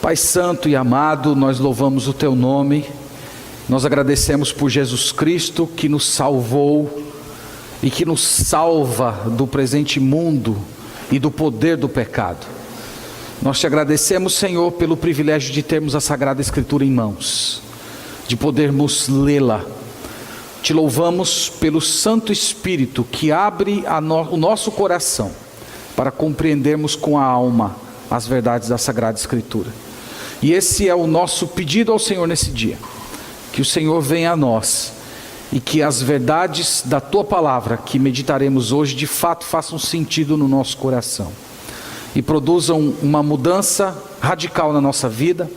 Pai santo e amado, nós louvamos o teu nome, nós agradecemos por Jesus Cristo que nos salvou e que nos salva do presente mundo e do poder do pecado. Nós te agradecemos, Senhor, pelo privilégio de termos a Sagrada Escritura em mãos, de podermos lê-la. Te louvamos pelo Santo Espírito que abre o nosso coração para compreendermos com a alma as verdades da Sagrada Escritura. E esse é o nosso pedido ao Senhor nesse dia, que o Senhor venha a nós e que as verdades da Tua Palavra que meditaremos hoje de fato façam sentido no nosso coração e produzam uma mudança radical na nossa vida,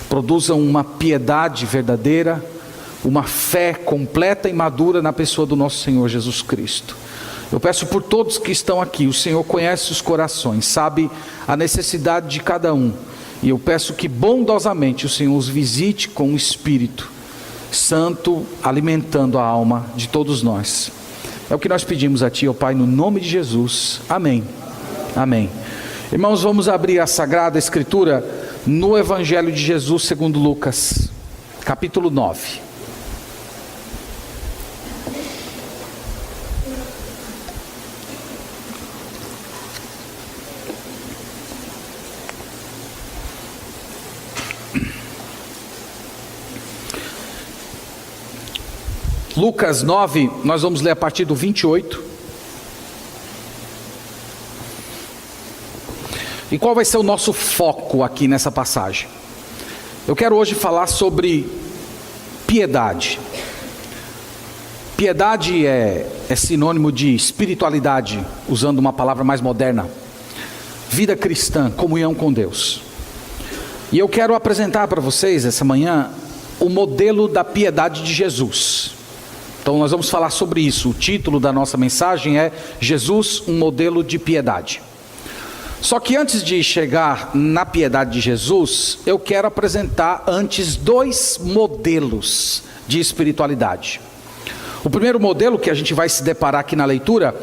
produzam uma piedade verdadeira, uma fé completa e madura na pessoa do nosso Senhor Jesus Cristo. Eu peço por todos que estão aqui, o Senhor conhece os corações, sabe a necessidade de cada um, e eu peço que bondosamente o Senhor os visite com o Espírito Santo, alimentando a alma de todos nós. É o que nós pedimos a Ti, ó Pai, no nome de Jesus. Amém. Amém. Irmãos, vamos abrir a Sagrada Escritura no Evangelho de Jesus segundo Lucas, capítulo 9. Lucas 9, nós vamos ler a partir do 28. E qual vai ser o nosso foco aqui nessa passagem? Eu quero hoje falar sobre piedade. Piedade é sinônimo de espiritualidade, usando uma palavra mais moderna. Vida cristã, comunhão com Deus. E eu quero apresentar para vocês essa manhã o modelo da piedade de Jesus. Então nós vamos falar sobre isso. O título da nossa mensagem é Jesus, um modelo de piedade. Só que antes de chegar na piedade de Jesus, eu quero apresentar antes dois modelos de espiritualidade. O primeiro modelo que a gente vai se deparar aqui na leitura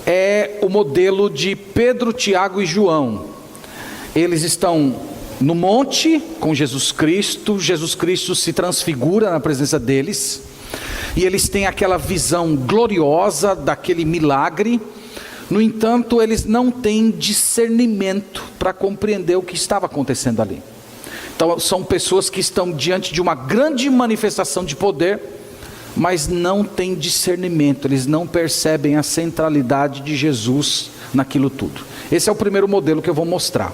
é o modelo de Pedro, Tiago e João. Eles estão no monte com Jesus Cristo se transfigura na presença deles. E eles têm aquela visão gloriosa daquele milagre. No entanto, eles não têm discernimento para compreender o que estava acontecendo ali. Então, são pessoas que estão diante de uma grande manifestação de poder, mas não têm discernimento. Eles não percebem a centralidade de Jesus naquilo tudo. Esse é o primeiro modelo que eu vou mostrar.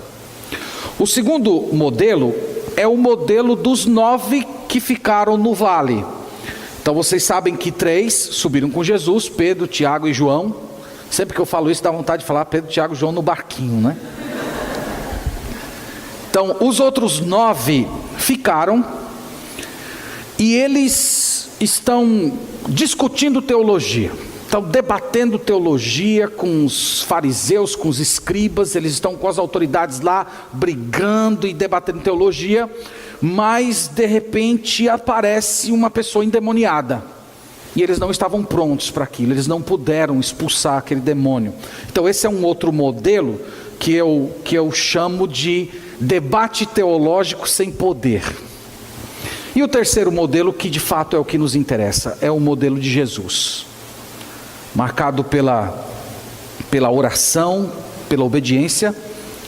O segundo modelo é o modelo dos 9 que ficaram no vale. Então vocês sabem que 3 subiram com Jesus, Pedro, Tiago e João. Sempre que eu falo isso dá vontade de falar Pedro, Tiago e João no barquinho, né? Então os outros 9 ficaram e eles estão discutindo teologia. Estão debatendo teologia com os fariseus, com os escribas. Eles estão com as autoridades lá brigando e debatendo teologia. Mas de repente aparece uma pessoa endemoniada, e eles não estavam prontos para aquilo, eles não puderam expulsar aquele demônio. Então esse é um outro modelo que eu chamo de debate teológico sem poder. E o terceiro modelo, que de fato é o que nos interessa, é o modelo de Jesus, marcado pela oração, pela obediência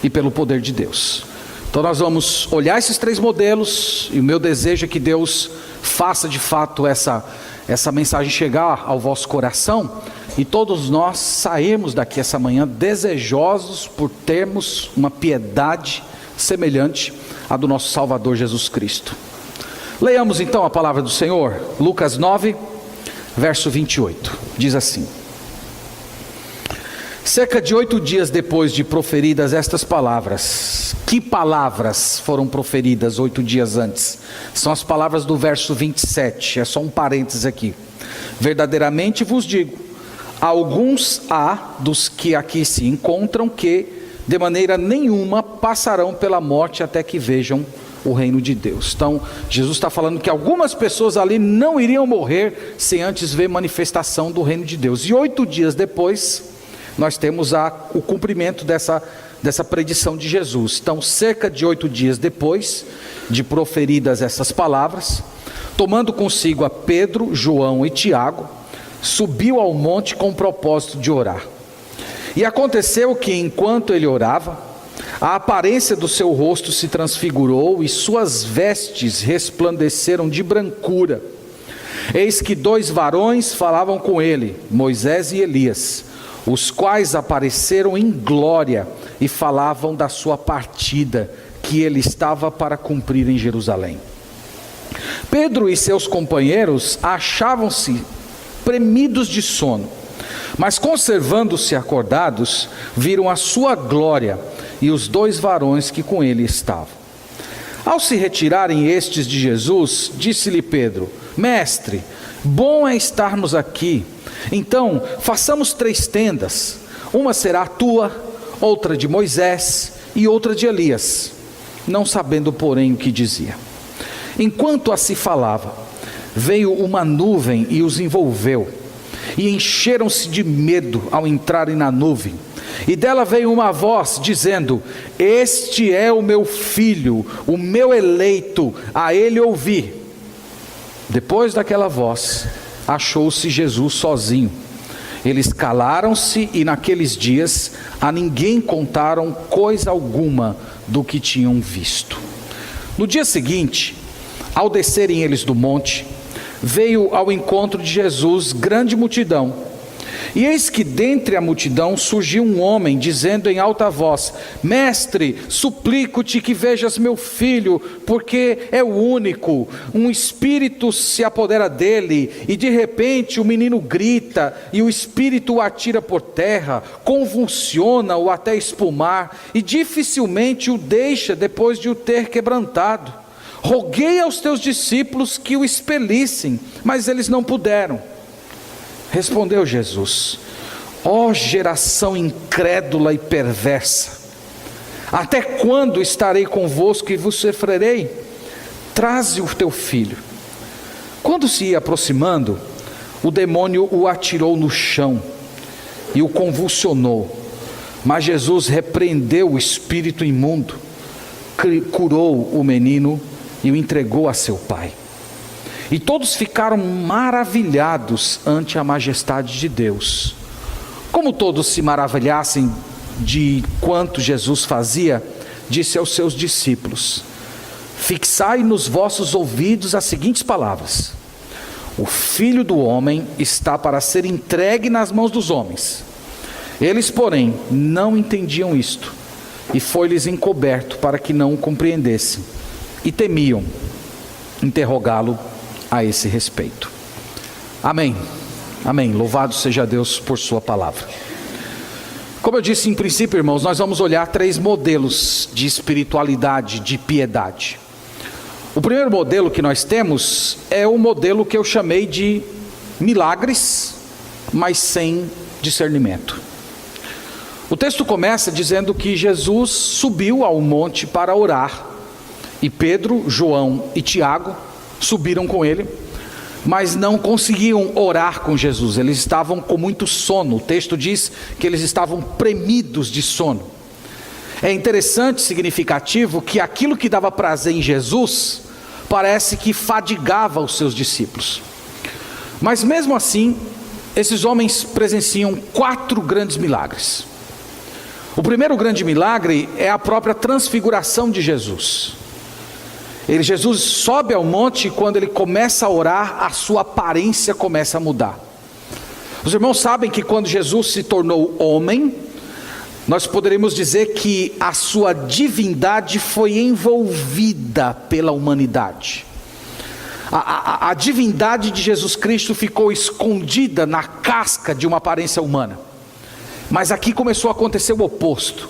e pelo poder de Deus. Então nós vamos olhar esses 3 modelos, e o meu desejo é que Deus faça de fato essa mensagem chegar ao vosso coração, e todos nós sairmos daqui essa manhã desejosos por termos uma piedade semelhante à do nosso Salvador Jesus Cristo. Leiamos então a palavra do Senhor, Lucas 9, verso 28, diz assim: Cerca de 8 dias depois de proferidas estas palavras. Que palavras foram proferidas 8 dias antes? São as palavras do verso 27, é só um parênteses aqui. Verdadeiramente vos digo, alguns há dos que aqui se encontram que de maneira nenhuma passarão pela morte até que vejam o reino de Deus. Então Jesus está falando que algumas pessoas ali não iriam morrer sem antes ver manifestação do reino de Deus. E 8 dias depois nós temos o cumprimento dessa predição de Jesus. Então, cerca de 8 dias depois de proferidas essas palavras, tomando consigo a Pedro, João e Tiago, subiu ao monte com o propósito de orar. E aconteceu que, enquanto ele orava, a aparência do seu rosto se transfigurou e suas vestes resplandeceram de brancura. Eis que 2 varões falavam com ele, Moisés e Elias, os quais apareceram em glória e falavam da sua partida, que ele estava para cumprir em Jerusalém. Pedro e seus companheiros achavam-se premidos de sono, mas conservando-se acordados, viram a sua glória e os 2 varões que com ele estavam. Ao se retirarem estes de Jesus, disse-lhe Pedro: Mestre, bom é estarmos aqui. Então, façamos 3 tendas, uma será a tua, outra de Moisés e outra de Elias, não sabendo, porém, o que dizia. Enquanto assim falava, veio uma nuvem e os envolveu, e encheram-se de medo ao entrarem na nuvem. E dela veio uma voz dizendo: Este é o meu filho, o meu eleito, a ele ouvi. Depois daquela voz, achou-se Jesus sozinho. Eles calaram-se e naqueles dias a ninguém contaram coisa alguma do que tinham visto. No dia seguinte, ao descerem eles do monte, veio ao encontro de Jesus grande multidão. E eis que dentre a multidão surgiu um homem, dizendo em alta voz: Mestre, suplico-te que vejas meu filho, porque é o único. Um espírito se apodera dele, e de repente o menino grita, e o espírito o atira por terra, convulsiona-o até espumar, e dificilmente o deixa depois de o ter quebrantado. Roguei aos teus discípulos que o expelissem, mas eles não puderam. Respondeu Jesus: Ó geração incrédula e perversa, até quando estarei convosco e vos sofrerei? Traze o teu filho. Quando se ia aproximando, o demônio o atirou no chão e o convulsionou. Mas Jesus repreendeu o espírito imundo, curou o menino e o entregou a seu pai. E todos ficaram maravilhados ante a majestade de Deus. Como todos se maravilhassem de quanto Jesus fazia, disse aos seus discípulos: Fixai nos vossos ouvidos as seguintes palavras: O Filho do Homem está para ser entregue nas mãos dos homens. Eles, porém, não entendiam isto, e foi-lhes encoberto para que não o compreendessem, e temiam interrogá-lo a esse respeito. Amém. Amém. Louvado seja Deus por sua palavra. Como eu disse em princípio, irmãos, nós vamos olhar 3 modelos de espiritualidade, de piedade. O primeiro modelo que nós temos é o modelo que eu chamei de milagres, mas sem discernimento. O texto começa dizendo que Jesus subiu ao monte para orar, e Pedro, João e Tiago subiram com ele, mas não conseguiam orar com Jesus. Eles estavam com muito sono. O texto diz que eles estavam premidos de sono. É interessante, significativo, que aquilo que dava prazer em Jesus parece que fadigava os seus discípulos. Mas mesmo assim, esses homens presenciam 4 grandes milagres. O primeiro grande milagre é a própria transfiguração de Jesus. Jesus sobe ao monte e quando ele começa a orar, a sua aparência começa a mudar. Os irmãos sabem que quando Jesus se tornou homem, nós poderíamos dizer que a sua divindade foi envolvida pela humanidade. A divindade de Jesus Cristo ficou escondida na casca de uma aparência humana. Mas aqui começou a acontecer o oposto.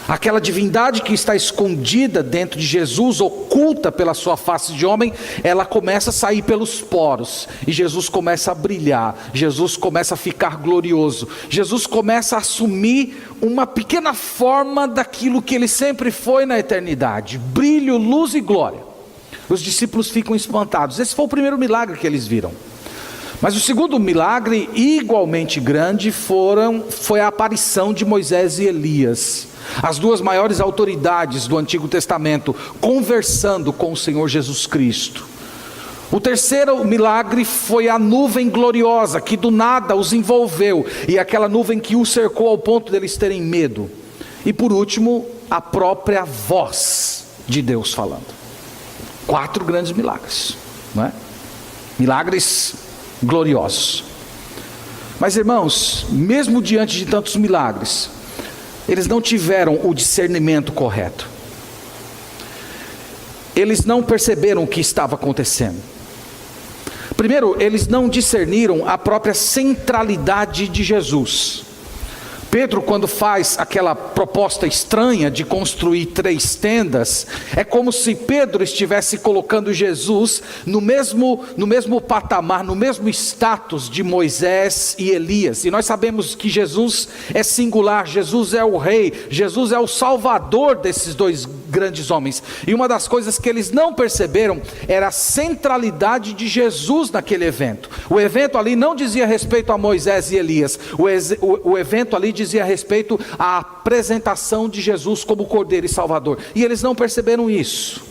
Aquela divindade que está escondida dentro de Jesus, oculta pela sua face de homem, ela começa a sair pelos poros, e Jesus começa a brilhar, Jesus começa a ficar glorioso, Jesus começa a assumir uma pequena forma daquilo que ele sempre foi na eternidade: brilho, luz e glória. Os discípulos ficam espantados. Esse foi o primeiro milagre que eles viram. Mas o segundo milagre, igualmente grande, foi a aparição de Moisés e Elias, as duas maiores autoridades do Antigo Testamento, conversando com o Senhor Jesus Cristo. O terceiro milagre foi a nuvem gloriosa, que do nada os envolveu, e aquela nuvem que os cercou ao ponto deles terem medo. E por último, a própria voz de Deus falando. 4 grandes milagres, não é? Milagres gloriosos. Mas irmãos, mesmo diante de tantos milagres, eles não tiveram o discernimento correto. Eles não perceberam o que estava acontecendo. Primeiro, eles não discerniram a própria centralidade de Jesus. Pedro, quando faz aquela proposta estranha de construir 3 tendas, é como se Pedro estivesse colocando Jesus no mesmo patamar, no mesmo status de Moisés e Elias. E nós sabemos que Jesus é singular, Jesus é o rei, Jesus é o salvador desses 2 grandes homens. E uma das coisas que eles não perceberam era a centralidade de Jesus naquele evento. O evento ali não dizia respeito a Moisés e Elias, o evento ali dizia respeito à apresentação de Jesus como Cordeiro e Salvador, e eles não perceberam isso.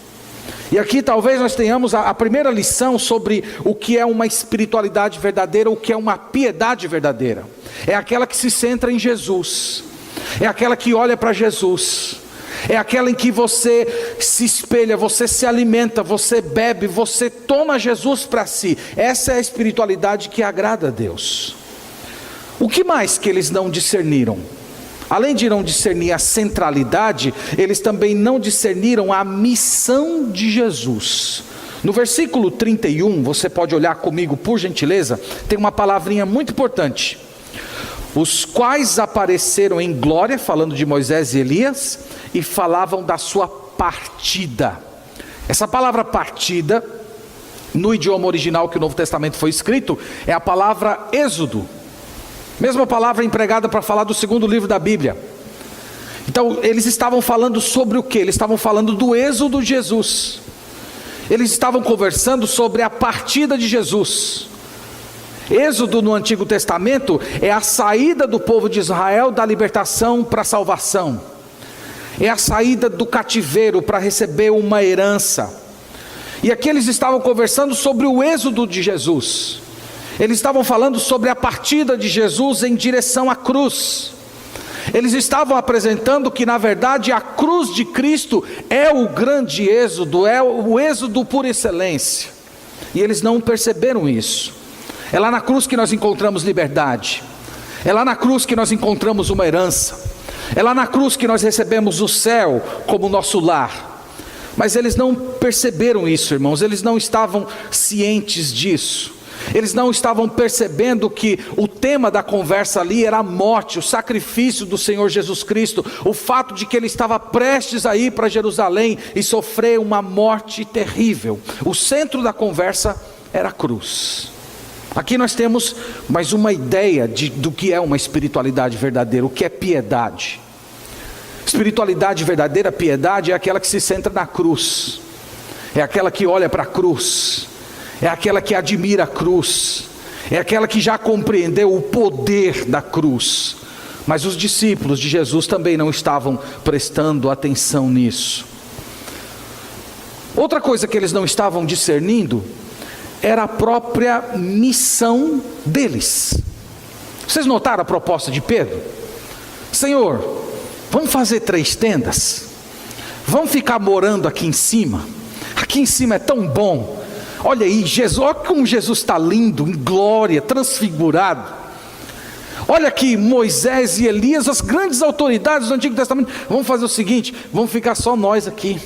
E aqui talvez nós tenhamos a primeira lição sobre o que é uma espiritualidade verdadeira, o que é uma piedade verdadeira. É aquela que se centra em Jesus, é aquela que olha para Jesus, é aquela em que você se espelha, você se alimenta, você bebe, você toma Jesus para si. Essa é a espiritualidade que agrada a Deus. O que mais que eles não discerniram? Além de não discernir a centralidade, eles também não discerniram a missão de Jesus. No versículo 31, você pode olhar comigo por gentileza, tem uma palavrinha muito importante. Os quais apareceram em glória, falando de Moisés e Elias, e falavam da sua partida. Essa palavra partida, no idioma original que o Novo Testamento foi escrito, é a palavra êxodo. Mesma palavra empregada para falar do segundo livro da Bíblia. Então eles estavam falando sobre o que? Eles estavam falando do êxodo de Jesus. Eles estavam conversando sobre a partida de Jesus. Êxodo no Antigo Testamento é a saída do povo de Israel da libertação para a salvação. É a saída do cativeiro para receber uma herança. E aqui eles estavam conversando sobre o êxodo de Jesus. Eles estavam falando sobre a partida de Jesus em direção à cruz. Eles estavam apresentando que na verdade a cruz de Cristo é o grande êxodo, é o êxodo por excelência. E eles não perceberam isso. É lá na cruz que nós encontramos liberdade. É lá na cruz que nós encontramos uma herança. É lá na cruz que nós recebemos o céu como nosso lar. Mas eles não perceberam isso, irmãos. Eles não estavam cientes disso. Eles não estavam percebendo que o tema da conversa ali era a morte, o sacrifício do Senhor Jesus Cristo, o fato de que ele estava prestes a ir para Jerusalém e sofrer uma morte terrível. O centro da conversa era a cruz. Aqui nós temos mais uma ideia do que é uma espiritualidade verdadeira, o que é piedade. Espiritualidade verdadeira, piedade, é aquela que se centra na cruz, é aquela que olha para a cruz, é aquela que admira a cruz, é aquela que já compreendeu o poder da cruz. Mas os discípulos de Jesus também não estavam prestando atenção nisso. Outra coisa que eles não estavam discernindo era a própria missão deles. Vocês notaram a proposta de Pedro? Senhor, vamos fazer 3 tendas? Vamos ficar morando aqui em cima? Aqui em cima é tão bom. Olha aí, Jesus, olha como Jesus está lindo, em glória, transfigurado. Olha aqui, Moisés e Elias, as grandes autoridades do Antigo Testamento. Vamos fazer o seguinte, vamos ficar só nós aqui.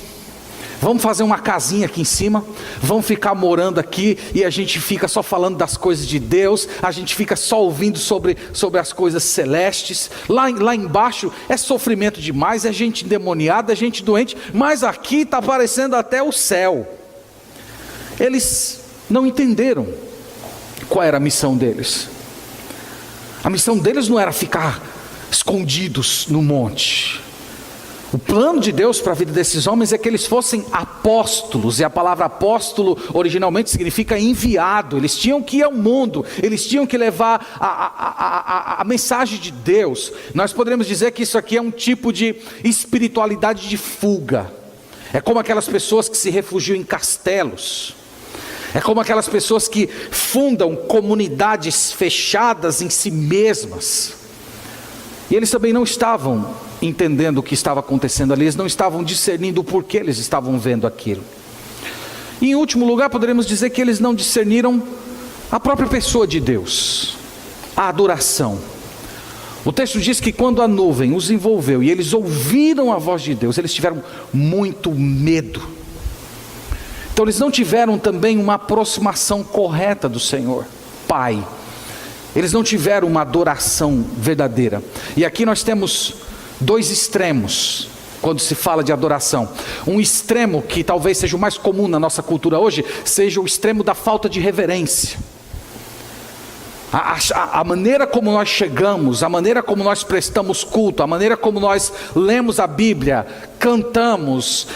Vamos fazer uma casinha aqui em cima, vamos ficar morando aqui, e a gente fica só falando das coisas de Deus, a gente fica só ouvindo sobre as coisas celestes. Lá embaixo é sofrimento demais, é gente endemoniada, é gente doente, mas aqui está aparecendo até o céu. Eles não entenderam qual era a missão deles. A missão deles não era ficar escondidos no monte. O plano de Deus para a vida desses homens é que eles fossem apóstolos, e a palavra apóstolo originalmente significa enviado. Eles tinham que ir ao mundo, eles tinham que levar a mensagem de Deus. Nós poderíamos dizer que isso aqui é um tipo de espiritualidade de fuga. É como aquelas pessoas que se refugiam em castelos. É como aquelas pessoas que fundam comunidades fechadas em si mesmas. E eles também não estavam entendendo o que estava acontecendo ali, eles não estavam discernindo o porquê eles estavam vendo aquilo. E em último lugar, poderíamos dizer que eles não discerniram a própria pessoa de Deus, a adoração. O texto diz que quando a nuvem os envolveu e eles ouviram a voz de Deus, eles tiveram muito medo. Então eles não tiveram também uma aproximação correta do Senhor, Pai. Eles não tiveram uma adoração verdadeira. E aqui nós temos dois extremos quando se fala de adoração. Um extremo que talvez seja o mais comum na nossa cultura hoje, seja o extremo da falta de reverência. A maneira como nós chegamos, a maneira como nós prestamos culto, a maneira como nós lemos a Bíblia, cantamos,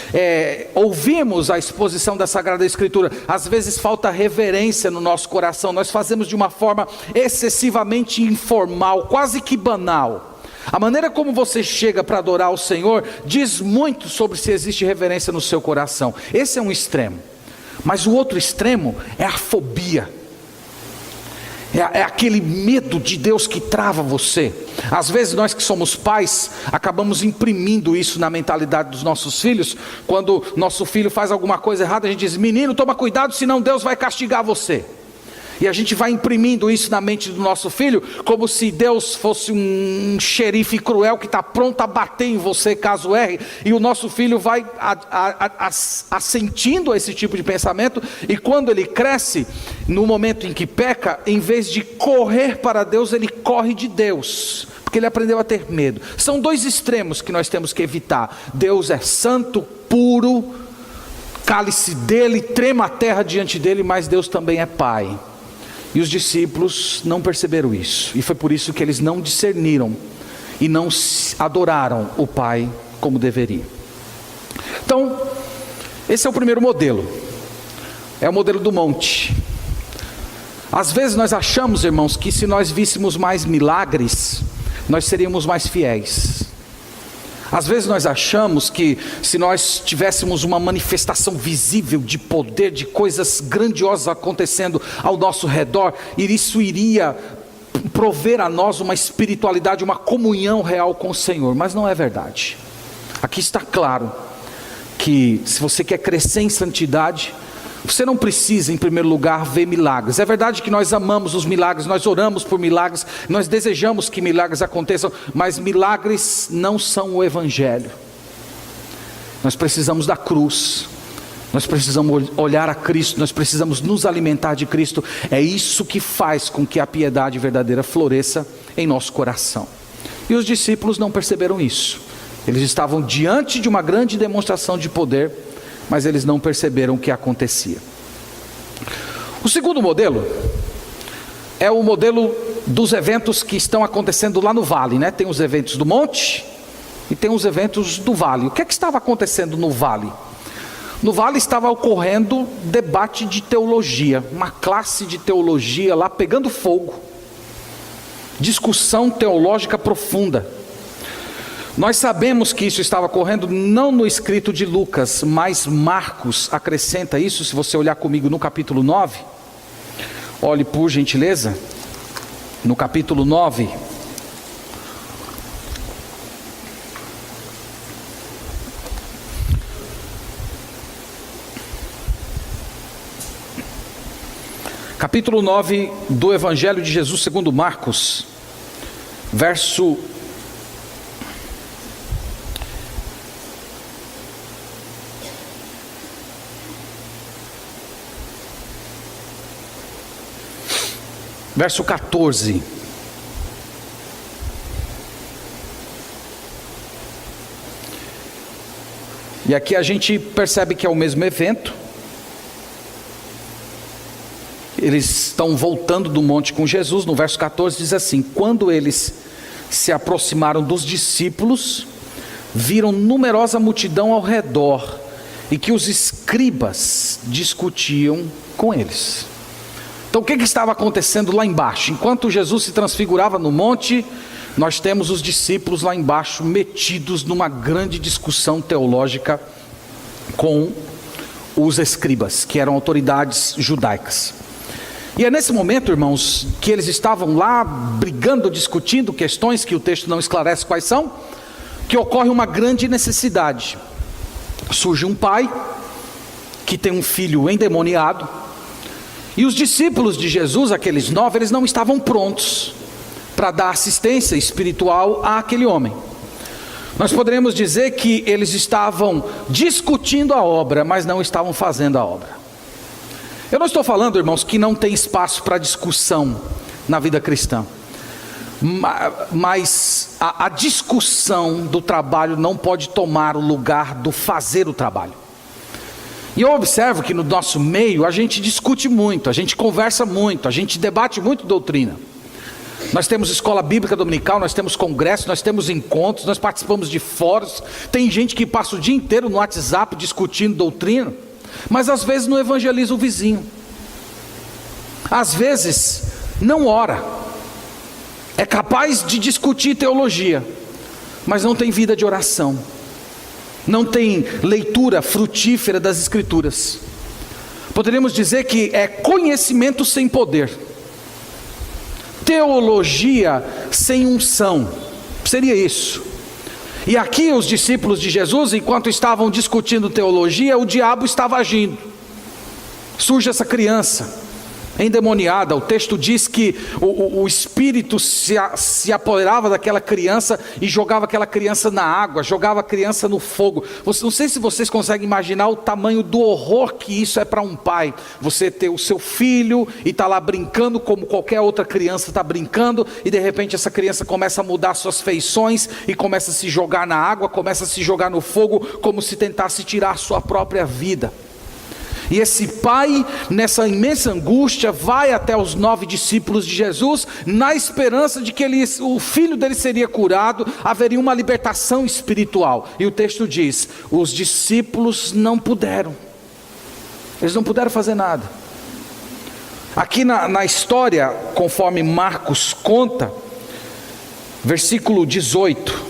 ouvimos a exposição da Sagrada Escritura, às vezes falta reverência no nosso coração. Nós fazemos de uma forma excessivamente informal, quase que banal. A maneira como você chega para adorar o Senhor diz muito sobre se existe reverência no seu coração. Esse é um extremo. Mas o outro extremo é a fobia. É aquele medo de Deus que trava você. Às vezes nós que somos pais, acabamos imprimindo isso na mentalidade dos nossos filhos. Quando nosso filho faz alguma coisa errada, a gente diz: menino, toma cuidado, senão Deus vai castigar você. E a gente vai imprimindo isso na mente do nosso filho, como se Deus fosse um xerife cruel que está pronto a bater em você caso erre. E o nosso filho vai assentindo a esse tipo de pensamento. E quando ele cresce, no momento em que peca, em vez de correr para Deus, ele corre de Deus, porque ele aprendeu a ter medo. São dois extremos que nós temos que evitar. Deus é santo, puro, cale-se dele, trema a terra diante dele, mas Deus também é Pai. E os discípulos não perceberam isso, e foi por isso que eles não discerniram e não adoraram o Pai como deveria. Então, esse é o primeiro modelo, é o modelo do monte. Às vezes nós achamos, irmãos, que se nós víssemos mais milagres, nós seríamos mais fiéis. Às vezes nós achamos que se nós tivéssemos uma manifestação visível de poder, de coisas grandiosas acontecendo ao nosso redor, isso iria prover a nós uma espiritualidade, uma comunhão real com o Senhor. Mas não é verdade. Aqui está claro que se você quer crescer em santidade, você não precisa, em primeiro lugar, ver milagres. É verdade que nós amamos os milagres, nós oramos por milagres, nós desejamos que milagres aconteçam, mas milagres não são o Evangelho. Nós precisamos da cruz, nós precisamos olhar a Cristo, nós precisamos nos alimentar de Cristo. É isso que faz com que a piedade verdadeira floresça em nosso coração. E os discípulos não perceberam isso. Eles estavam diante de uma grande demonstração de poder, mas eles não perceberam o que acontecia. O segundo modelo é o modelo dos eventos que estão acontecendo lá no vale, né? Tem os eventos do monte e tem os eventos do vale. O que é que estava acontecendo no vale? No vale estava ocorrendo debate de teologia, uma classe de teologia lá pegando fogo, discussão teológica profunda. Nós sabemos que isso estava ocorrendo não no escrito de Lucas, mas Marcos acrescenta isso. Se você olhar comigo no capítulo 9, olhe por gentileza, no capítulo 9, capítulo 9 do Evangelho de Jesus segundo Marcos, verso 14. E aqui a gente percebe que é o mesmo evento. Eles estão voltando do monte com Jesus. No verso 14 diz assim: quando eles se aproximaram dos discípulos, viram numerosa multidão ao redor e que os escribas discutiam com eles. Então o que estava acontecendo lá embaixo? Enquanto Jesus se transfigurava no monte, nós temos os discípulos lá embaixo metidos numa grande discussão teológica com os escribas, que eram autoridades judaicas. E é nesse momento, irmãos, que eles estavam lá brigando, discutindo questões que o texto não esclarece quais são, que ocorre uma grande necessidade. Surge um pai que tem um filho endemoniado, e os discípulos de Jesus, aqueles 9, eles não estavam prontos para dar assistência espiritual àquele homem. Nós poderíamos dizer que eles estavam discutindo a obra, mas não estavam fazendo a obra. Eu não estou falando, irmãos, que não tem espaço para discussão na vida cristã, mas a discussão do trabalho não pode tomar o lugar do fazer o trabalho. E eu observo que no nosso meio a gente discute muito, a gente conversa muito, a gente debate muito doutrina. Nós temos escola bíblica dominical, nós temos congresso, nós temos encontros, nós participamos de fóruns. Tem gente que passa o dia inteiro no WhatsApp discutindo doutrina, mas às vezes não evangeliza o vizinho, às vezes não ora, é capaz de discutir teologia, mas não tem vida de oração, não tem leitura frutífera das Escrituras. Poderíamos dizer que é conhecimento sem poder, teologia sem unção, seria isso. E aqui os discípulos de Jesus, enquanto estavam discutindo teologia, o diabo estava agindo. Surge essa criança endemoniada. O texto diz que o espírito se apoderava daquela criança e jogava aquela criança na água, jogava a criança no fogo. Não sei se vocês conseguem imaginar o tamanho do horror que isso é para um pai. Você ter o seu filho e está lá brincando como qualquer outra criança está brincando, e de repente essa criança começa a mudar suas feições e começa a se jogar na água, começa a se jogar no fogo, como se tentasse tirar sua própria vida. E esse pai, nessa imensa angústia, vai até os 9 discípulos de Jesus, na esperança de que o filho dele seria curado, haveria uma libertação espiritual. E o texto diz: os discípulos não puderam, eles não puderam fazer nada. Aqui na história, conforme Marcos conta, versículo 18: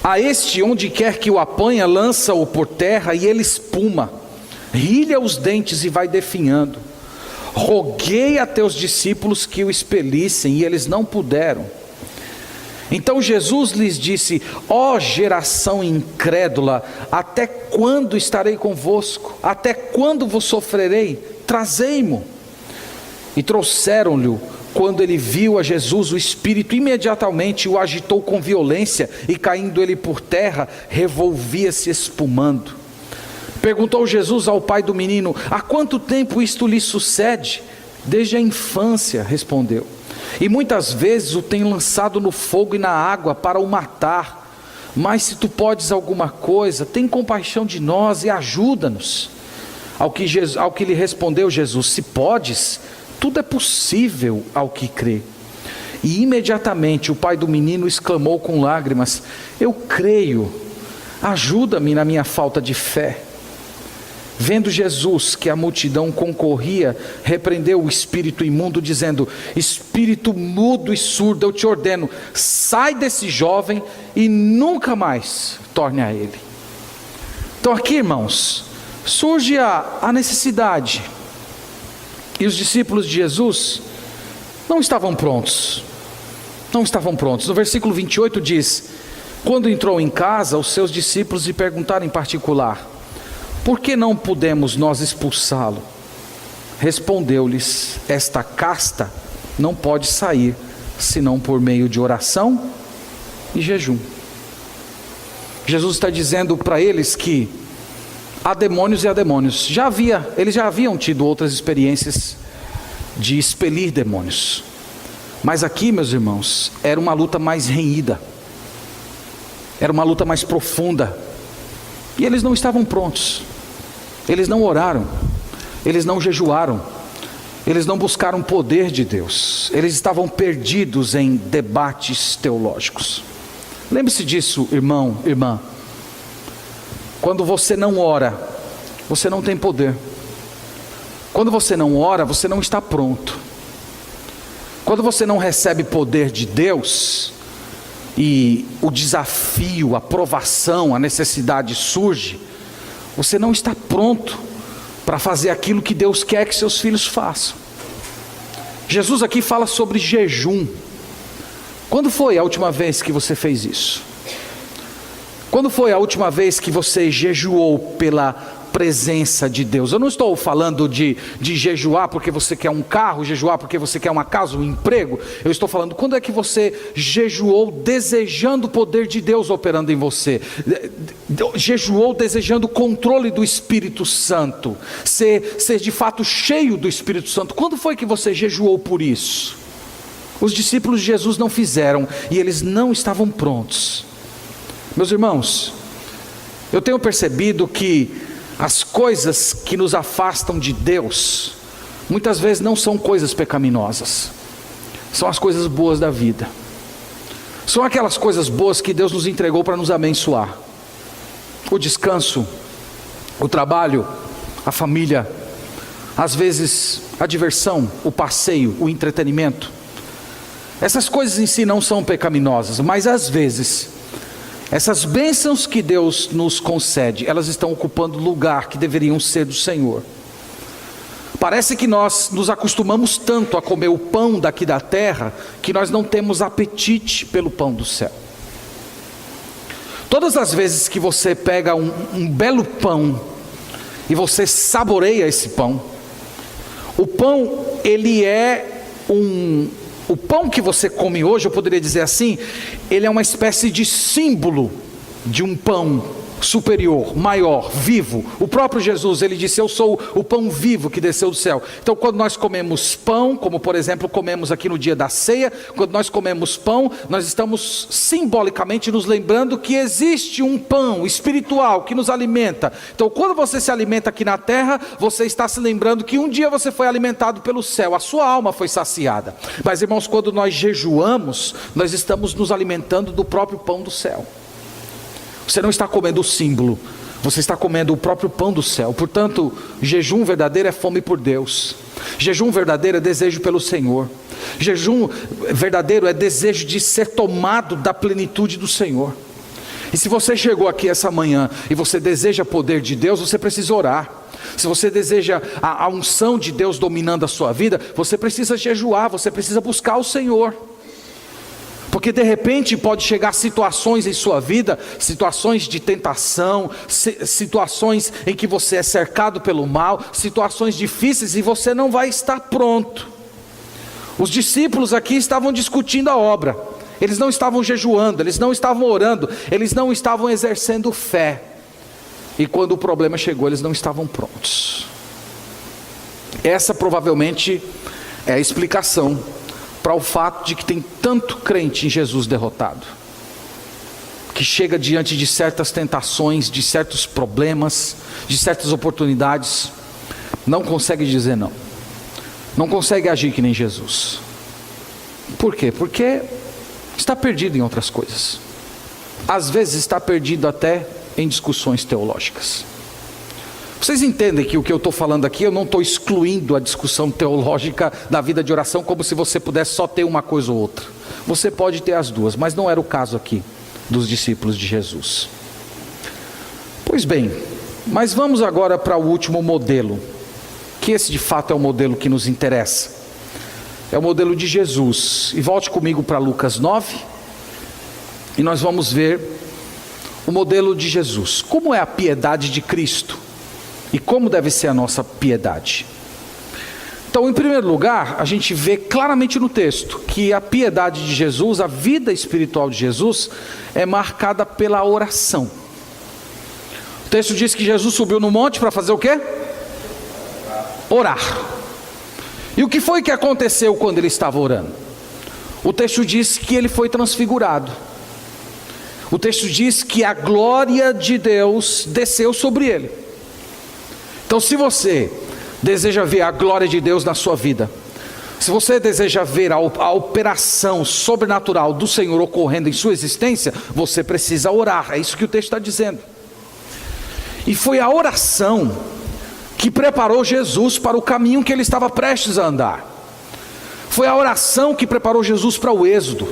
a este, onde quer que o apanha, lança-o por terra e ele espuma, rilha os dentes e vai definhando. Roguei a teus discípulos que o expelissem, e eles não puderam. Então Jesus lhes disse: ó geração incrédula, até quando estarei convosco? Até quando vos sofrerei? Trazei-mo. E trouxeram-lhe. Quando ele viu a Jesus, o espírito imediatamente o agitou com violência, e caindo ele por terra, revolvia-se espumando. Perguntou Jesus ao pai do menino: há quanto tempo isto lhe sucede? Desde a infância, respondeu. E muitas vezes o tem lançado no fogo e na água para o matar. Mas se tu podes alguma coisa, tem compaixão de nós e ajuda-nos. Ao que lhe respondeu Jesus: se podes, tudo é possível ao que crê. E imediatamente o pai do menino exclamou com lágrimas: eu creio, ajuda-me na minha falta de fé. Vendo Jesus que a multidão concorria, repreendeu o espírito imundo, dizendo: espírito mudo e surdo, eu te ordeno, sai desse jovem e nunca mais torne a ele. Então aqui, irmãos, surge a necessidade, e os discípulos de Jesus não estavam prontos, no versículo 28 diz: quando entrou em casa, os seus discípulos lhe perguntaram em particular: por que não pudemos nós expulsá-lo? Respondeu-lhes: esta casta não pode sair, senão por meio de oração e jejum. Jesus está dizendo para eles que há demônios e há demônios. Eles já haviam tido outras experiências de expelir demônios, mas aqui, meus irmãos, era uma luta mais renhida, era uma luta mais profunda. E eles não estavam prontos, eles não oraram, eles não jejuaram, eles não buscaram o poder de Deus, eles estavam perdidos em debates teológicos. Lembre-se disso, irmão, irmã. Quando você não ora, você não tem poder. Quando você não ora, você não está pronto. Quando você não recebe poder de Deus, e o desafio, a provação, a necessidade surge, você não está pronto para fazer aquilo que Deus quer que seus filhos façam. Jesus aqui fala sobre jejum. Quando foi a última vez que você fez isso? Quando foi a última vez que você jejuou pela presença de Deus? Eu não estou falando de jejuar porque você quer um carro, jejuar porque você quer uma casa, um emprego. Eu estou falando, quando é que você jejuou desejando o poder de Deus operando em você? Jejuou desejando o controle do Espírito Santo, ser de fato cheio do Espírito Santo. Quando foi que você jejuou por isso? Os discípulos de Jesus não fizeram, e eles não estavam prontos. Meus irmãos, eu tenho percebido que as coisas que nos afastam de Deus, muitas vezes não são coisas pecaminosas, são as coisas boas da vida. São aquelas coisas boas que Deus nos entregou para nos abençoar. O descanso, o trabalho, a família, às vezes a diversão, o passeio, o entretenimento. Essas coisas em si não são pecaminosas, mas às vezes essas bênçãos que Deus nos concede, elas estão ocupando o lugar que deveriam ser do Senhor. Parece que nós nos acostumamos tanto a comer o pão daqui da terra, que nós não temos apetite pelo pão do céu. Todas as vezes que você pega um belo pão, e você saboreia esse pão, o pão, ele é o pão que você come hoje, eu poderia dizer assim, ele é uma espécie de símbolo de um pão superior, maior, vivo. O próprio Jesus, ele disse, eu sou o pão vivo que desceu do céu. Então quando nós comemos pão, como por exemplo comemos aqui no dia da ceia, quando nós comemos pão, nós estamos simbolicamente nos lembrando que existe um pão espiritual que nos alimenta. Então quando você se alimenta aqui na terra, você está se lembrando que um dia você foi alimentado pelo céu, a sua alma foi saciada. Mas irmãos, quando nós jejuamos, nós estamos nos alimentando do próprio pão do céu. Você não está comendo o símbolo, você está comendo o próprio pão do céu. Portanto, jejum verdadeiro é fome por Deus. Jejum verdadeiro é desejo pelo Senhor. Jejum verdadeiro é desejo de ser tomado da plenitude do Senhor. E se você chegou aqui essa manhã e você deseja poder de Deus, você precisa orar. Se você deseja a unção de Deus dominando a sua vida, você precisa jejuar, você precisa buscar o Senhor. Porque de repente pode chegar situações em sua vida, situações de tentação, situações em que você é cercado pelo mal, situações difíceis e você não vai estar pronto. Os discípulos aqui estavam discutindo a obra, eles não estavam jejuando, eles não estavam orando, eles não estavam exercendo fé. E quando o problema chegou, eles não estavam prontos. Essa provavelmente é a explicação para o fato de que tem tanto crente em Jesus derrotado, que chega diante de certas tentações, de certos problemas, de certas oportunidades, não consegue dizer não, não consegue agir que nem Jesus. Por quê? Porque está perdido em outras coisas, às vezes está perdido até em discussões teológicas. Vocês entendem que o que eu estou falando aqui, eu não estou excluindo a discussão teológica da vida de oração, como se você pudesse só ter uma coisa ou outra. Você pode ter as duas, mas não era o caso aqui dos discípulos de Jesus. Pois bem, mas vamos agora para o último modelo, que esse de fato é o modelo que nos interessa. É o modelo de Jesus. E volte comigo para Lucas 9, e nós vamos ver o modelo de Jesus. Como é a piedade de Cristo? E como deve ser a nossa piedade? Então, em primeiro lugar, a gente vê claramente no texto que a piedade de Jesus, a vida espiritual de Jesus, é marcada pela oração. O texto diz que Jesus subiu no monte para fazer o quê? Orar. E o que foi que aconteceu quando ele estava orando? O texto diz que ele foi transfigurado. O texto diz que a glória de Deus desceu sobre ele. Então, se você deseja ver a glória de Deus na sua vida, Se você deseja ver a operação sobrenatural do Senhor ocorrendo em sua existência, você precisa orar. É isso que o texto está dizendo. E foi a oração que preparou Jesus para o caminho que ele estava prestes a andar. Foi a oração que preparou Jesus para o êxodo.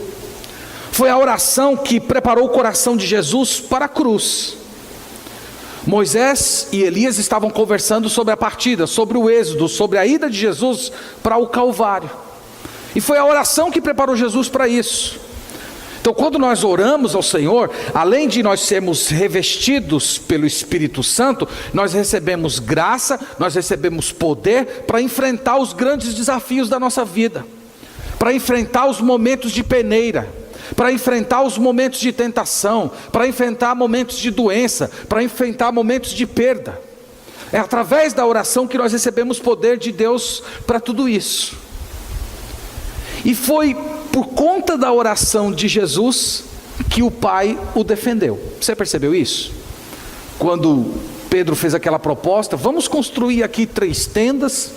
Foi a oração que preparou o coração de Jesus para a cruz. Moisés e Elias estavam conversando sobre a partida, sobre o êxodo, sobre a ida de Jesus para o Calvário. E foi a oração que preparou Jesus para isso. Então, quando nós oramos ao Senhor, além de nós sermos revestidos pelo Espírito Santo, nós recebemos graça, nós recebemos poder para enfrentar os grandes desafios da nossa vida, para enfrentar os momentos de peneira, para enfrentar os momentos de tentação, para enfrentar momentos de doença, para enfrentar momentos de perda. É através da oração que nós recebemos poder de Deus para tudo isso. E foi por conta da oração de Jesus que o Pai o defendeu. Você percebeu isso? Quando Pedro fez aquela proposta, vamos construir aqui 3 tendas.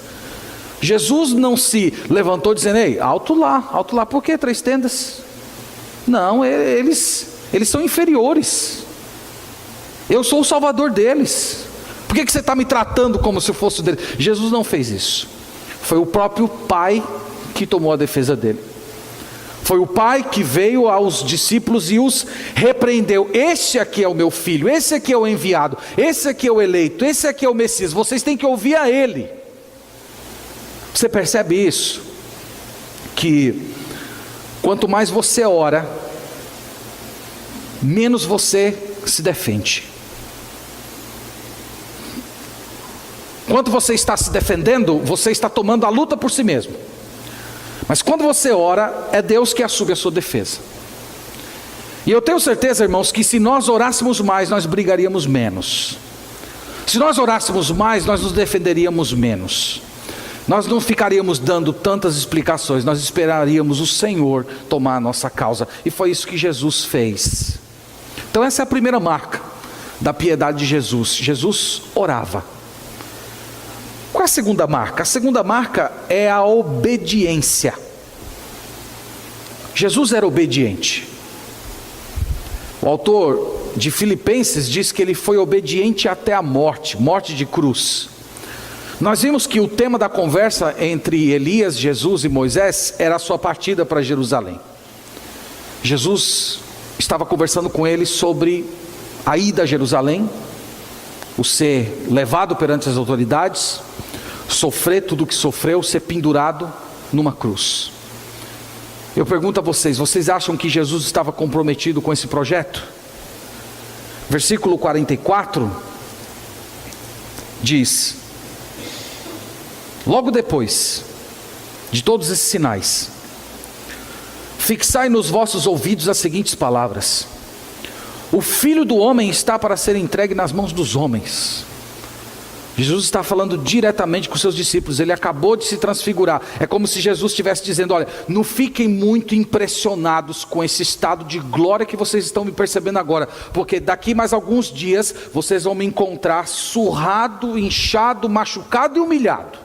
Jesus não se levantou dizendo: ei, alto lá, por que 3 tendas? Não, eles são inferiores. Eu sou o salvador deles. Por que você está me tratando como se fosse dele? Jesus não fez isso. Foi o próprio Pai que tomou a defesa dele. Foi o Pai que veio aos discípulos e os repreendeu. Este aqui é o meu filho, esse aqui é o enviado, esse aqui é o eleito, esse aqui é o Messias. Vocês têm que ouvir a ele. Você percebe isso? Que quanto mais você ora, menos você se defende. Enquanto você está se defendendo, você está tomando a luta por si mesmo. Mas quando você ora, é Deus que assume a sua defesa. E eu tenho certeza, irmãos, que se nós orássemos mais, nós brigaríamos menos. Se nós orássemos mais, nós nos defenderíamos menos. Nós não ficaríamos dando tantas explicações, nós esperaríamos o Senhor tomar a nossa causa. E foi isso que Jesus fez. Então essa é a primeira marca da piedade de Jesus. Jesus orava. Qual é a segunda marca? A segunda marca é a obediência. Jesus era obediente. O autor de Filipenses diz que ele foi obediente até a morte, morte de cruz. Nós vimos que o tema da conversa entre Elias, Jesus e Moisés era a sua partida para Jerusalém. Jesus estava conversando com eles sobre a ida a Jerusalém, o ser levado perante as autoridades, sofrer tudo o que sofreu, ser pendurado numa cruz. Eu pergunto a vocês, vocês acham que Jesus estava comprometido com esse projeto? Versículo 44 diz: logo depois de todos esses sinais, fixai nos vossos ouvidos as seguintes palavras: o Filho do Homem está para ser entregue nas mãos dos homens. Jesus está falando diretamente com seus discípulos. Ele acabou de se transfigurar. É como se Jesus estivesse dizendo: olha, não fiquem muito impressionados com esse estado de glória que vocês estão me percebendo agora, porque daqui mais alguns dias vocês vão me encontrar surrado, inchado, machucado e humilhado.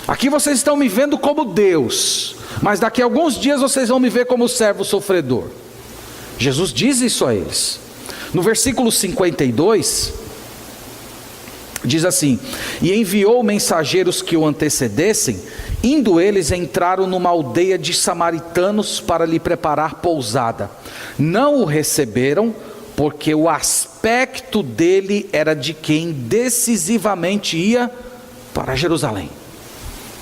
Aqui vocês estão me vendo como Deus, mas daqui a alguns dias vocês vão me ver como servo sofredor. Jesus diz isso a eles. No versículo 52 diz assim: e enviou mensageiros que o antecedessem. Indo eles, entraram numa aldeia de samaritanos para lhe preparar pousada. Não o receberam, porque o aspecto dele era de quem decisivamente ia para Jerusalém.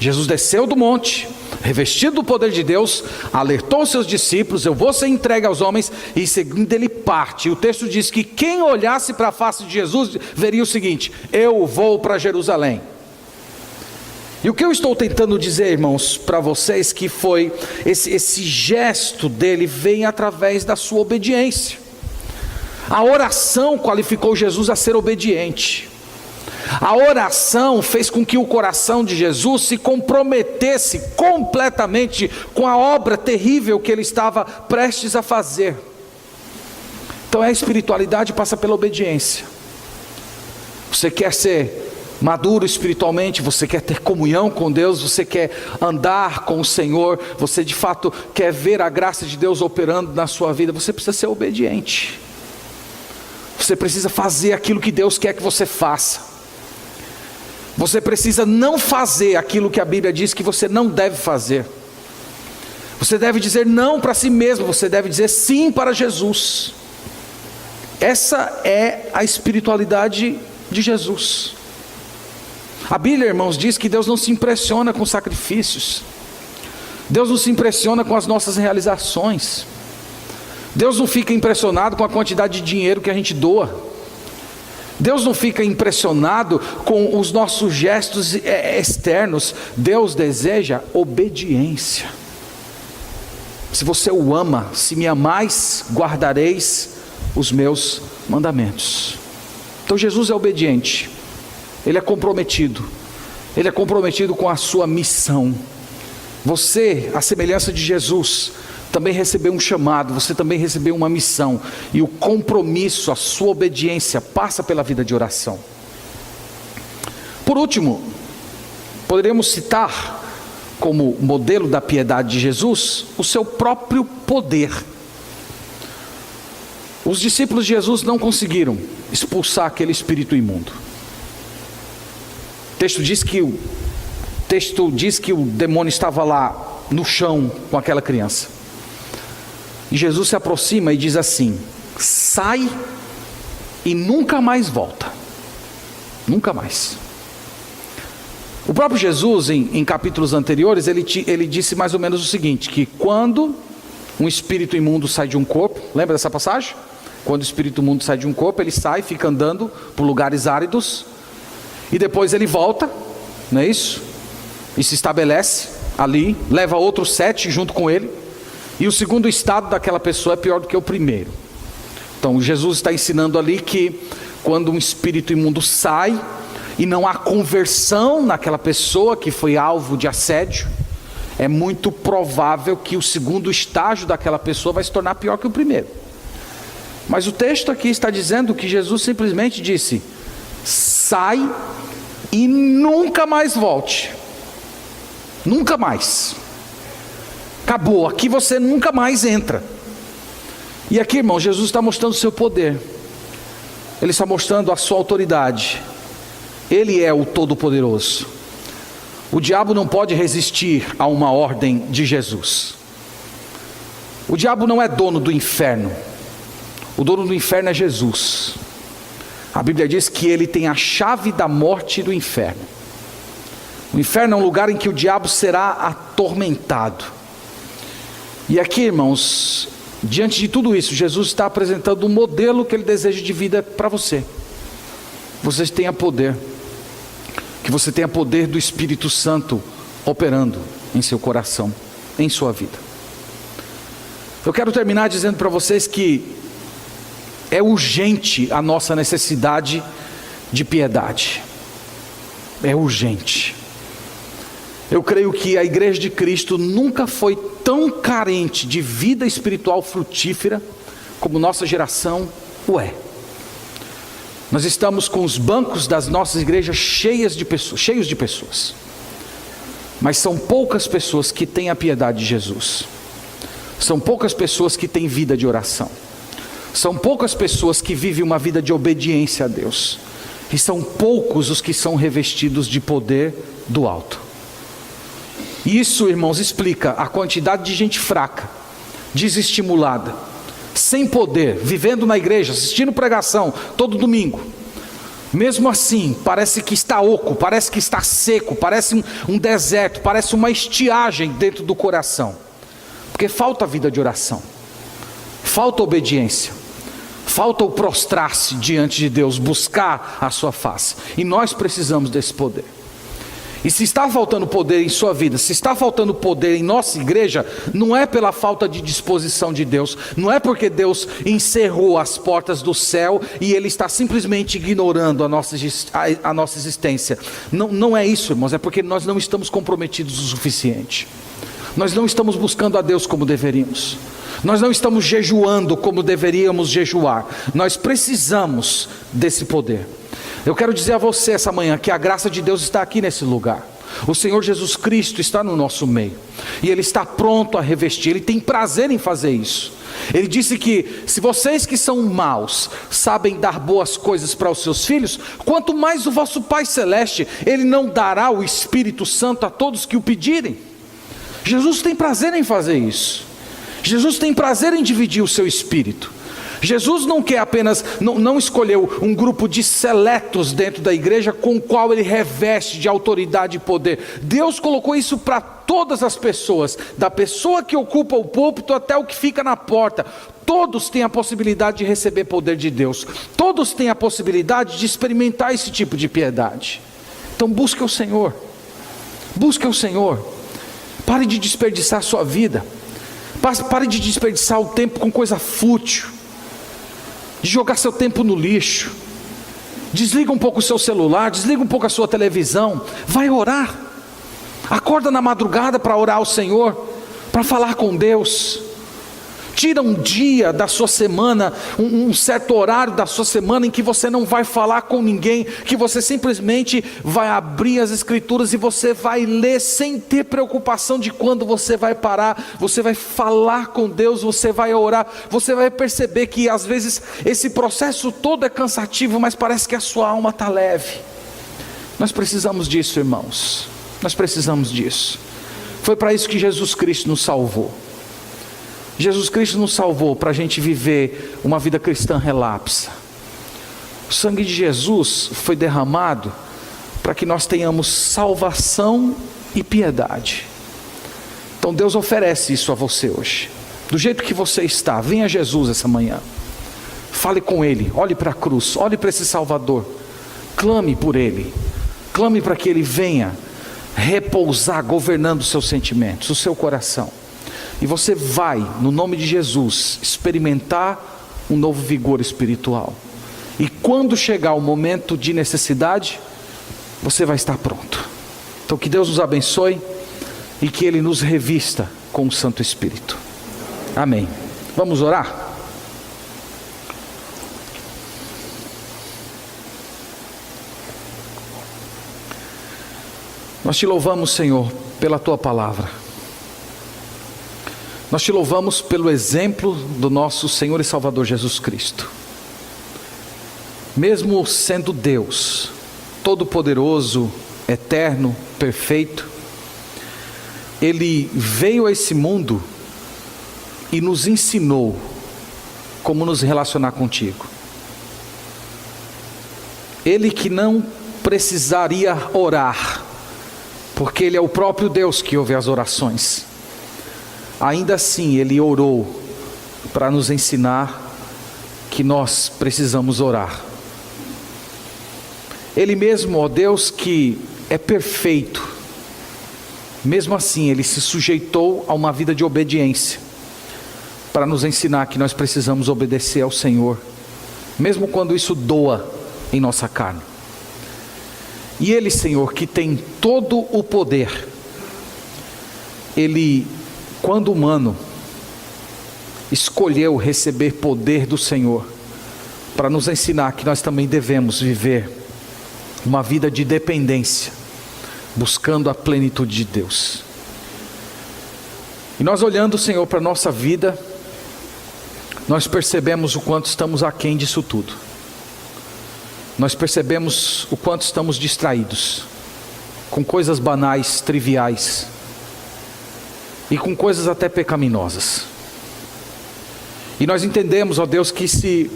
Jesus desceu do monte, revestido do poder de Deus, alertou seus discípulos: eu vou ser entregue aos homens, e em seguida ele parte. E o texto diz que quem olhasse para a face de Jesus veria o seguinte: eu vou para Jerusalém. E o que eu estou tentando dizer, irmãos, para vocês, que foi esse gesto dele vem através da sua obediência. A oração qualificou Jesus a ser obediente. A oração fez com que o coração de Jesus se comprometesse completamente com a obra terrível que ele estava prestes a fazer. Então a espiritualidade passa pela obediência. Você quer ser maduro espiritualmente, você quer ter comunhão com Deus, você quer andar com o Senhor, você de fato quer ver a graça de Deus operando na sua vida, você precisa ser obediente. Você precisa fazer aquilo que Deus quer que você faça. Você precisa não fazer aquilo que a Bíblia diz que você não deve fazer. Você deve dizer não para si mesmo, você deve dizer sim para Jesus. Essa é a espiritualidade de Jesus. A Bíblia, irmãos, diz que Deus não se impressiona com sacrifícios. Deus não se impressiona com as nossas realizações. Deus não fica impressionado com a quantidade de dinheiro que a gente doa. Deus não fica impressionado com os nossos gestos externos. Deus deseja obediência. Se você o ama, se me amais, guardareis os meus mandamentos. Então Jesus é obediente. Ele é comprometido. Ele é comprometido com a sua missão. Você, à semelhança de Jesus, também recebeu um chamado, você também recebeu uma missão. E o compromisso, a sua obediência passa pela vida de oração. Por último, poderíamos citar como modelo da piedade de Jesus o seu próprio poder. Os discípulos de Jesus não conseguiram expulsar aquele espírito imundo. O texto diz que o demônio estava lá no chão com aquela criança. E Jesus se aproxima e diz assim: sai e nunca mais volta. Nunca mais. O próprio Jesus, em capítulos anteriores, ele disse mais ou menos o seguinte: que quando um espírito imundo sai de um corpo, lembra dessa passagem? Quando o espírito imundo sai de um corpo, ele sai, fica andando por lugares áridos, e depois ele volta, não é isso? E se estabelece ali, leva outros 7 junto com ele, e o segundo estado daquela pessoa é pior do que o primeiro. Então Jesus está ensinando ali que quando um espírito imundo sai, e não há conversão naquela pessoa que foi alvo de assédio, é muito provável que o segundo estágio daquela pessoa vai se tornar pior que o primeiro. Mas o texto aqui está dizendo que Jesus simplesmente disse: sai e nunca mais volte. Nunca mais. Acabou, aqui você nunca mais entra. E aqui, irmão, Jesus está mostrando o seu poder. Ele está mostrando a sua autoridade. Ele é o Todo-Poderoso. O diabo não pode resistir a uma ordem de Jesus. O diabo não é dono do inferno. O dono do inferno é Jesus. A Bíblia diz que ele tem a chave da morte e do inferno. O inferno é um lugar em que o diabo será atormentado. E aqui, irmãos, diante de tudo isso, Jesus está apresentando um modelo que ele deseja de vida para você. Você tenha poder. Que você tenha poder do Espírito Santo operando em seu coração, em sua vida. Eu quero terminar dizendo para vocês que é urgente a nossa necessidade de piedade. É urgente. Eu creio que a Igreja de Cristo nunca foi tão carente de vida espiritual frutífera como nossa geração o é. Nós estamos com os bancos das nossas igrejas cheios de pessoas. Mas são poucas pessoas que têm a piedade de Jesus. São poucas pessoas que têm vida de oração. São poucas pessoas que vivem uma vida de obediência a Deus. E são poucos os que são revestidos de poder do alto. Isso, irmãos, explica a quantidade de gente fraca, desestimulada, sem poder, vivendo na igreja, assistindo pregação todo domingo. Mesmo assim, parece que está oco, parece que está seco, parece um deserto, parece uma estiagem dentro do coração. Porque falta vida de oração, falta obediência, falta o prostrar-se diante de Deus, buscar a sua face. E nós precisamos desse poder. E se está faltando poder em sua vida, se está faltando poder em nossa igreja, não é pela falta de disposição de Deus, não é porque Deus encerrou as portas do céu e Ele está simplesmente ignorando a nossa existência. Não é isso, irmãos, é porque nós não estamos comprometidos o suficiente. Nós não estamos buscando a Deus como deveríamos. Nós não estamos jejuando como deveríamos jejuar. Nós precisamos desse poder. Eu quero dizer a você essa manhã que a graça de Deus está aqui nesse lugar. O Senhor Jesus Cristo está no nosso meio, e Ele está pronto a revestir, Ele tem prazer em fazer isso. Ele disse que se vocês que são maus sabem dar boas coisas para os seus filhos, quanto mais o vosso Pai Celeste, Ele não dará o Espírito Santo a todos que o pedirem. Jesus tem prazer em fazer isso. Jesus tem prazer em dividir o seu Espírito. Jesus não quer apenas, não escolheu um grupo de seletos dentro da igreja com o qual Ele reveste de autoridade e poder. Deus colocou isso para todas as pessoas, da pessoa que ocupa o púlpito até o que fica na porta. Todos têm a possibilidade de receber poder de Deus. Todos têm a possibilidade de experimentar esse tipo de piedade. Então busque o Senhor. Busque o Senhor. Pare de desperdiçar a sua vida. Pare de desperdiçar o tempo com coisa fútil, de jogar seu tempo no lixo. Desliga um pouco o seu celular, desliga um pouco a sua televisão, vai orar. Acorda na madrugada para orar ao Senhor, para falar com Deus. Tira um dia da sua semana, um certo horário da sua semana em que você não vai falar com ninguém, que você simplesmente vai abrir as Escrituras e você vai ler sem ter preocupação de quando você vai parar. Você vai falar com Deus, você vai orar. Você vai perceber que às vezes esse processo todo é cansativo, mas parece que a sua alma está leve. Nós precisamos disso, irmãos. Nós precisamos disso. Foi para isso que Jesus Cristo nos salvou. Jesus Cristo nos salvou para a gente viver uma vida cristã relapsa. O sangue de Jesus foi derramado para que nós tenhamos salvação e piedade. Então Deus oferece isso a você hoje. Do jeito que você está, venha a Jesus essa manhã. Fale com Ele, olhe para a cruz, olhe para esse Salvador. Clame por Ele. Clame para que Ele venha repousar governando os seus sentimentos, o seu coração. E você vai, no nome de Jesus, experimentar um novo vigor espiritual. E quando chegar o momento de necessidade, você vai estar pronto. Então que Deus nos abençoe e que Ele nos revista com o Santo Espírito. Amém. Vamos orar? Nós te louvamos, Senhor, pela Tua palavra. Nós te louvamos pelo exemplo do nosso Senhor e Salvador Jesus Cristo. Mesmo sendo Deus, todo-poderoso, eterno, perfeito, Ele veio a esse mundo e nos ensinou como nos relacionar contigo. Ele que não precisaria orar, porque Ele é o próprio Deus que ouve as orações. Ainda assim Ele orou para nos ensinar que nós precisamos orar. Ele mesmo, ó Deus, que é perfeito, mesmo assim Ele se sujeitou a uma vida de obediência, para nos ensinar que nós precisamos obedecer ao Senhor, mesmo quando isso doa em nossa carne. E Ele, Senhor, que tem todo o poder, Ele, quando humano, escolheu receber poder do Senhor, para nos ensinar que nós também devemos viver uma vida de dependência, buscando a plenitude de Deus. E nós olhando, Senhor, para a nossa vida, nós percebemos o quanto estamos aquém disso tudo. Nós percebemos o quanto estamos distraídos, com coisas banais, triviais, e com coisas até pecaminosas. E nós entendemos, ó Deus, que se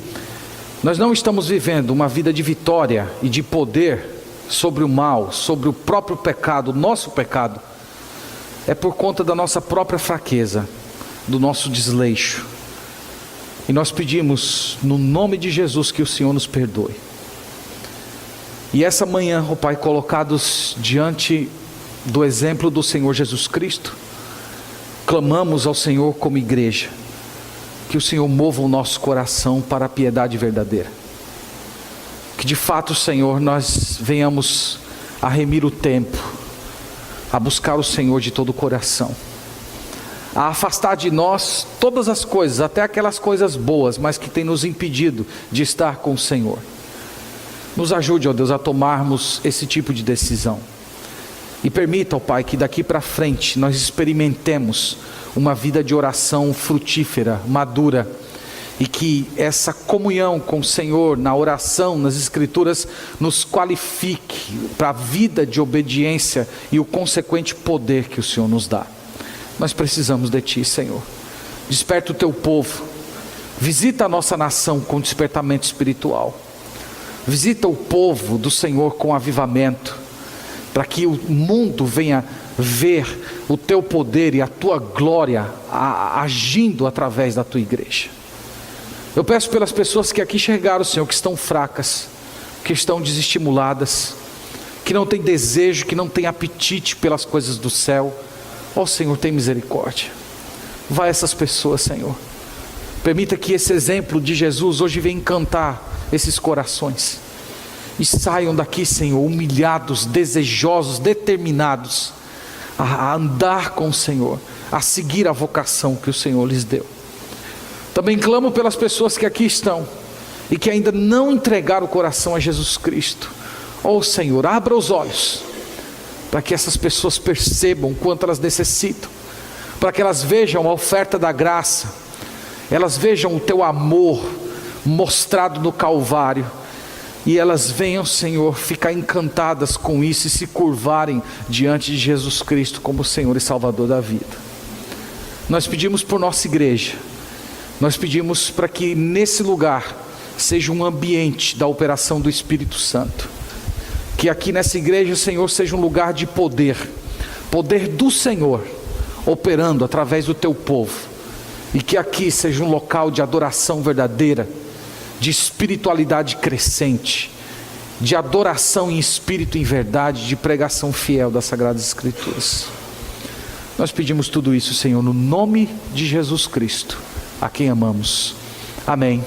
nós não estamos vivendo uma vida de vitória e de poder sobre o mal, sobre o próprio pecado, nosso pecado, é por conta da nossa própria fraqueza, do nosso desleixo. E nós pedimos, no nome de Jesus, que o Senhor nos perdoe. E essa manhã, ó Pai, colocados diante do exemplo do Senhor Jesus Cristo, clamamos ao Senhor como igreja, que o Senhor mova o nosso coração para a piedade verdadeira. Que de fato, Senhor, nós venhamos a remir o tempo, a buscar o Senhor de todo o coração, a afastar de nós todas as coisas, até aquelas coisas boas, mas que tem nos impedido de estar com o Senhor. Nos ajude, ó Deus, a tomarmos esse tipo de decisão. E permita, ó Pai, que daqui para frente nós experimentemos uma vida de oração frutífera, madura, e que essa comunhão com o Senhor na oração, nas Escrituras, nos qualifique para a vida de obediência e o consequente poder que o Senhor nos dá. Nós precisamos de Ti, Senhor. Desperta o Teu povo, visita a nossa nação com despertamento espiritual, visita o povo do Senhor com avivamento, para que o mundo venha ver o Teu poder e a Tua glória agindo através da Tua igreja. Eu peço pelas pessoas que aqui chegaram, Senhor, que estão fracas, que estão desestimuladas, que não têm desejo, que não têm apetite pelas coisas do céu. Ó Senhor, tem misericórdia. Vai a essas pessoas, Senhor. Permita que esse exemplo de Jesus hoje venha encantar esses corações. E saiam daqui, Senhor, humilhados, desejosos, determinados a andar com o Senhor, a seguir a vocação que o Senhor lhes deu. Também clamo pelas pessoas que aqui estão e que ainda não entregaram o coração a Jesus Cristo. Ó Senhor, abra os olhos para que essas pessoas percebam quanto elas necessitam, para que elas vejam a oferta da graça, elas vejam o Teu amor mostrado no Calvário, e elas venham, Senhor, ficar encantadas com isso e se curvarem diante de Jesus Cristo como Senhor e Salvador da vida. Nós pedimos por nossa igreja, nós pedimos para que nesse lugar seja um ambiente da operação do Espírito Santo, que aqui nessa igreja, Senhor, seja um lugar de poder, poder do Senhor, operando através do Teu povo, e que aqui seja um local de adoração verdadeira, de espiritualidade crescente, de adoração em espírito e em verdade, de pregação fiel das Sagradas Escrituras. Nós pedimos tudo isso, Senhor, no nome de Jesus Cristo, a quem amamos. Amém.